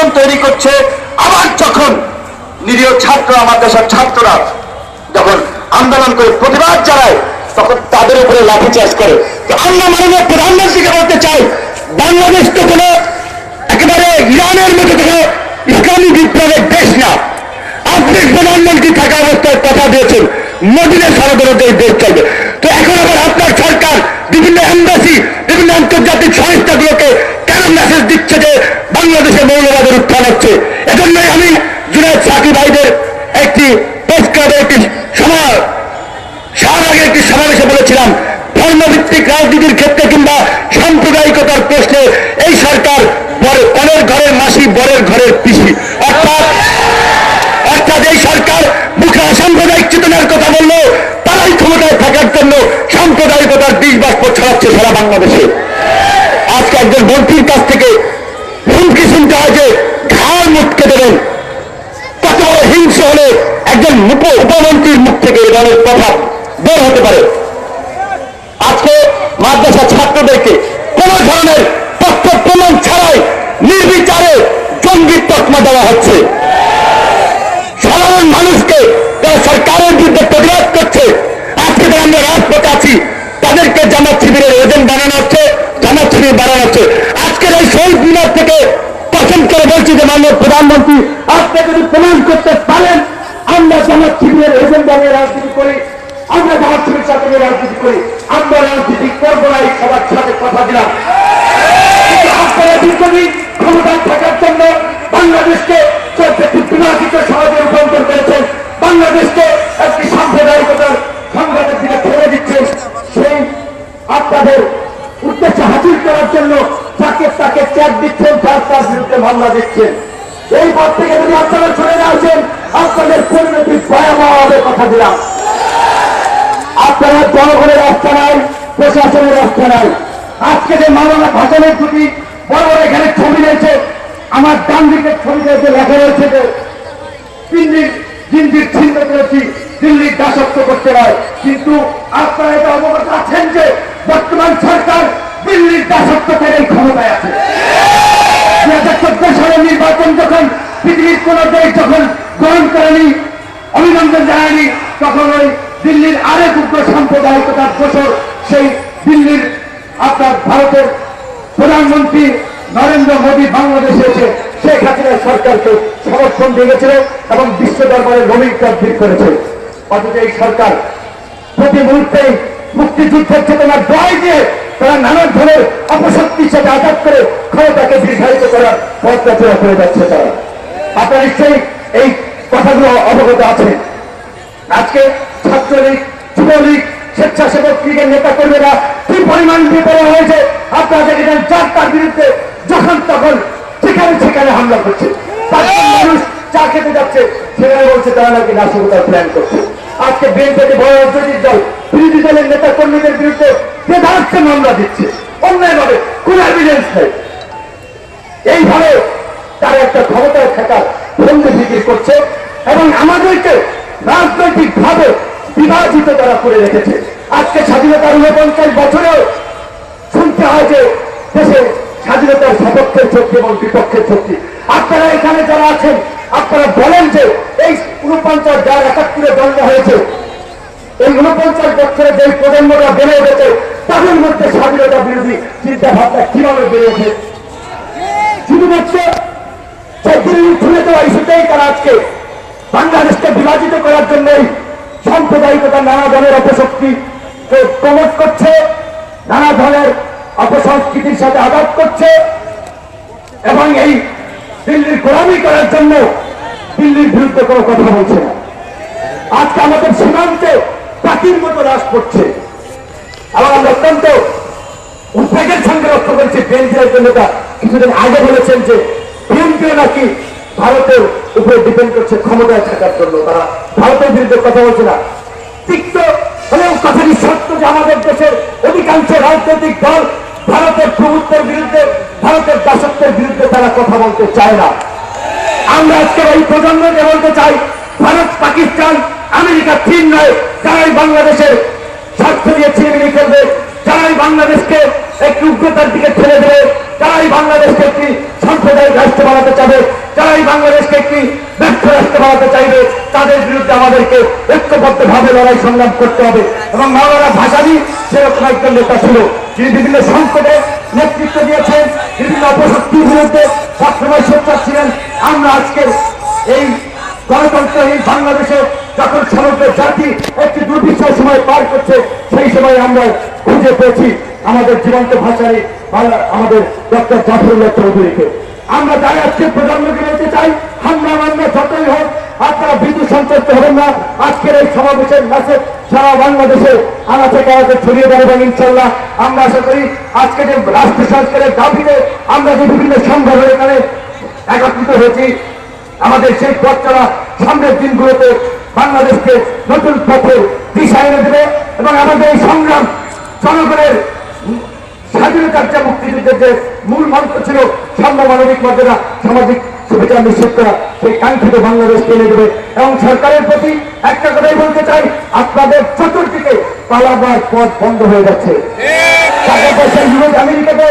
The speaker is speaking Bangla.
আন্দোলন তৈরি করছে, আবার যখন নিরীহ ছাত্র, আমার দেশের ছাত্ররা যখন আন্দোলন করে প্রতিবাদ জানায়, তখন তাদের উপরে লাঠিচার্জ করে। তো আমরা মাননীয় প্রধানমন্ত্রীকে বলতে চাই, বাংলাদেশ তো কোনো একেবারে ইরানের মতো কোনো ইসলামী বিপ্লবের দেশ না। আপনি প্রধানমন্ত্রী থাকা অবস্থায় কথা দিয়েছেন মদিনার সরবরাহে এই দেশ চলবে। তো এখন আবার আপনার সরকার বিভিন্ন এম্বাসি, বিভিন্ন আন্তর্জাতিক সংস্থাগুলোকে কেন মেসেজ দিচ্ছে যে বাংলাদেশে মৌলবাদের উত্থান হচ্ছে? এজন্যই আমি জুনায়েদ সাকি ভাইদের একটি প্রেস ক্লাবে একটি শাহবাগে একটি সমাবেশে বলেছিলাম, ধর্মভিত্তিক রাজনীতির ক্ষেত্রে কিংবা সাম্প্রদায়িকতার প্রশ্নে এই সরকার কনের ঘরের মাসি, বরের ঘরের পিসি। অর্থাৎ এই সরকার মুখে অসাম্প্রদায়িক চেতনার কথা বললো, তারাই ক্ষমতায় থাকার জন্য সাম্প্রদায়িকতার বীজ বাষ্প ছড়াচ্ছে সারা বাংলাদেশে। আজকে একজন মন্ত্রীর কাছ থেকে হুমকি শুনতে হয় যে ঘাড় মুটকে দেবেন। কত বড় হিংসা হলে একজন উপমন্ত্রীর মুখ থেকে এ ধরনের কথা বের হতে পারে? আজকে মাদ্রাসা ছাত্রদেরকে কোন ধরনের তথ্য প্রমাণ ছাড়াই নির্বিচারে জঙ্গি তকমা দেওয়া হচ্ছে। সাধারণ মানুষকে যারা সরকারের বিরুদ্ধে প্রতিবাদ করছে, আজকে যারা আমরা রাজপথে আছি, তাদেরকে জামাত শিবিরের এজেন্ট বানানো হচ্ছে, জামাত শিবির বানানো হচ্ছে। আজকের এই শহীদ মিনার থেকে পছন্দ করে বলছি যে মাননীয় প্রধানমন্ত্রী, আপনি যদি প্রমাণ করতে পারেন আমরা জামাত শিবিরের এজেন্ট বানিয়ে রাজনীতি করি, আমরা জামাত শিবির সাথে রাজনীতি করি, আমরা রাজনীতি করবো না, এই সবার সাথে কথা দিলাম। আপনারা দীর্ঘদিন ক্ষমতায় থাকার জন্য বাংলাদেশকে বিভাজিত সমাজে রূপান্তর করেছেন, বাংলাদেশকে একটি সাম্প্রদায়িকতার সংঘাতের দিকে ঠেলে দিচ্ছেন। সেই আপনাদের উদ্দেশ্য হাসিল করার জন্য যাকে তাকে ত্যাগ দিচ্ছেন, তার বিরুদ্ধে মামলা দিচ্ছেন। এই পথ থেকে যদি আপনারা সরে না আসেন, আপনাদের পরিণতি ভয়াবহ হবে, কথা দিলাম। আপনারা জনগণের রাস্তা নাই, প্রশাসনের রাস্তা নাই। আজকে যে মাওলানা ভাষণের দুটি বড় বড় এখানে ছবি রয়েছে, আমার ডান দিকের ছবিতে যে লেখা রয়েছে যে দিল্লির জিন্দির ছিন্ন করেছি, দিল্লির দাসত্ব করতে হয়, কিন্তু আপনারা এটা অবগত আছেন যে বর্তমান সরকার দিল্লির দাসত্ব থেকে ক্ষমতায় আছে। 2014 সালের নির্বাচন যখন পৃথিবীর কোন দেশ যখন গ্রহণ করেনি, অভিনন্দন জানায়নি, তখন ওই দিল্লির আরেক উগ্র সাম্প্রদায়িকতার দোষর সেই দিল্লির আপনার ভারতের প্রধানমন্ত্রী নরেন্দ্র মোদী বাংলাদেশে এসে শেখ হাসিনা সরকারকে সমর্থন দিয়ে গেছিল এবং বিশ্ব দরবারে রঙিন তদবির করেছে। অথচ এই সরকার প্রতি মুহূর্তে মুক্তিযুদ্ধের চেতনার দোহাই দিয়ে তারা নানা ধরনের অপশক্তির সাথে আঘাত করে ক্ষমতাকে দীর্ঘায়িত করার পথযাত্রা করে যাচ্ছে। তারা আপনারা নিশ্চয়ই এই কথাগুলো অবগত আছেন। আজকে ছাত্রলীগ, যুবলীগ, স্বেচ্ছাসেবক লীগের নেতা কর্মীরা কি পরিমাণ বিপন্ন হয়েছে আপনারা দেখেছেন। যার তার বিরুদ্ধে যখন তখন সেখানে সেখানে হামলা করছে। মানুষ চা খেতে যাচ্ছে, সেখানে বলছে তারা নাকি নাশকতার প্ল্যান করছে। আজকে বিএনপি বড় রাজনৈতিক দল বিরোধী দলের নেতা কর্মীদের বিরুদ্ধে বেধারকে মামলা দিচ্ছে অন্যায়ভাবে, কোন এভিডেন্স নেই। এইভাবে তারা একটা ক্ষমতায় থাকার ভঙ্গি বিক্রি করছে এবং আমাদেরকে রাজনৈতিক ভাবে বিভাজিত তারা করে রেখেছে। আজকে স্বাধীনতার 49 বছরেও শুনতে হয় যে দেশে স্বাধীনতার সপক্ষের শক্তি এবং বিপক্ষের শক্তি। আপনারা এখানে যারা আছেন, আপনারা বলেন যে এই 49 যার 71-এ জন্ম হয়েছে, এই 49 বছরে যে প্রজন্মরা বেড়ে উঠেছে, তাদের মধ্যে স্বাধীনতা বিরোধী চিন্তা ভাবনা কিভাবে বেড়ে ওঠে? শুধুমাত্র ছুঁড়ে দেওয়া ইস্যুতেই তারা আজকে বাংলাদেশকে বিভাজিত করার জন্যই সাম্প্রদায়িকতা নানা ধরনের অপশক্তি প্রমোট করছে, নানা ধরনের অপসংস্কৃতির সাথে আঘাত করছে এবং এই দিল্লির গোলামি করার জন্য দিল্লির বিরুদ্ধে কোনো কথা বলছে না। আজকে আমাদের সীমান্তে পাখির মতো হ্রাস করছে। আবার আমরা অত্যন্ত উদ্বেগের সঙ্গে লক্ষ্য করছি বিএনপির নেতা কিছুদিন আগে বলেছেন যে বিএনপিও নাকি ভারতের উপরে ডিপেন্ড করছে ক্ষমতায় থাকার জন্য, তারা ভারতের বিরুদ্ধে কথা বলছে না। তিক্ত হলেও কথাটি সত্য যে আমাদের দেশের অধিকাংশ রাজনৈতিক দল ভারতের প্রভুত্বের বিরুদ্ধে, ভারতের দাসত্বের বিরুদ্ধে তারা কথা বলতে চায় না। আমরা আজকে এই প্রজন্মকে বলতে চাই, ভারত, পাকিস্তান, আমেরিকা, চীন নয়, যারাই বাংলাদেশের স্বার্থ দিয়ে ছিনিমিনি করবে, যারাই বাংলাদেশকে একটি উগ্রতার দিকে ঠেলে দেবে, যারাই বাংলাদেশকে একটি সাম্প্রদায়িক রাষ্ট্র বানাতে চাবে, বাড়াতে চাইবে তাদের বিরুদ্ধে আমাদেরকে ঐক্যবদ্ধভাবে লড়াই সংগ্রাম করতে হবে। এবং মাওলানা ভাসানী সেরকম একজন নেতা ছিল, যিনি বিভিন্ন সংকটে নেতৃত্ব দিয়েছেন, বিভিন্ন অপশক্তির বিরুদ্ধে সবসময় সোচ্চার ছিলেন। আমরা আজকে এই গণতন্ত্রহীন বাংলাদেশে যখন সমগ্র জাতি একটি দুর্বিষহ সময় পার করছে, সেই সময় আমরা খুঁজে পেয়েছি আমাদের জীবন্ত ভাষায় আমাদের ডক্টর জাফরুল্লাহ চৌধুরীকে। আমরা তাই আজকে প্রধানমন্ত্রী বলতে চাই, হামলা মামলা যতই হোক আপনারা বিদ্যুৎ সন্তুষ্ট হবেন না। আজকের এই সমাবেশের মেসেজ সারা বাংলাদেশে আনাচে কানাচে ছড়িয়ে দেবে এবং ইনশাল্লাহ আমরা আশা করি আজকে যে রাষ্ট্র সংস্কারের দাবিতে আমরা যে বিভিন্ন সংগঠন এখানে একত্রিত হয়েছি, আমাদের সেই পথ চলা সামনের দিনগুলোতে বাংলাদেশকে নতুন পথে দিশা এনে দেবে এবং আমাদের এই সংগ্রাম জনগণের স্বাধীনতার যে মুক্তিযুদ্ধের যে মূল মন্ত্র ছিল সাম্য, মানবিক মর্যাদা, সামাজিক সুবিধা নিশ্চিত করা, সেই কাঙ্ক্ষিত বাংলাদেশকে এনে দেবে। এবং সরকারের প্রতি একটা কথাই বলতে চাই, আপনাদের চতুর্দিকে পালাবার পথ বন্ধ হয়ে যাচ্ছে। টাকা পয়সা আমেরিকাতে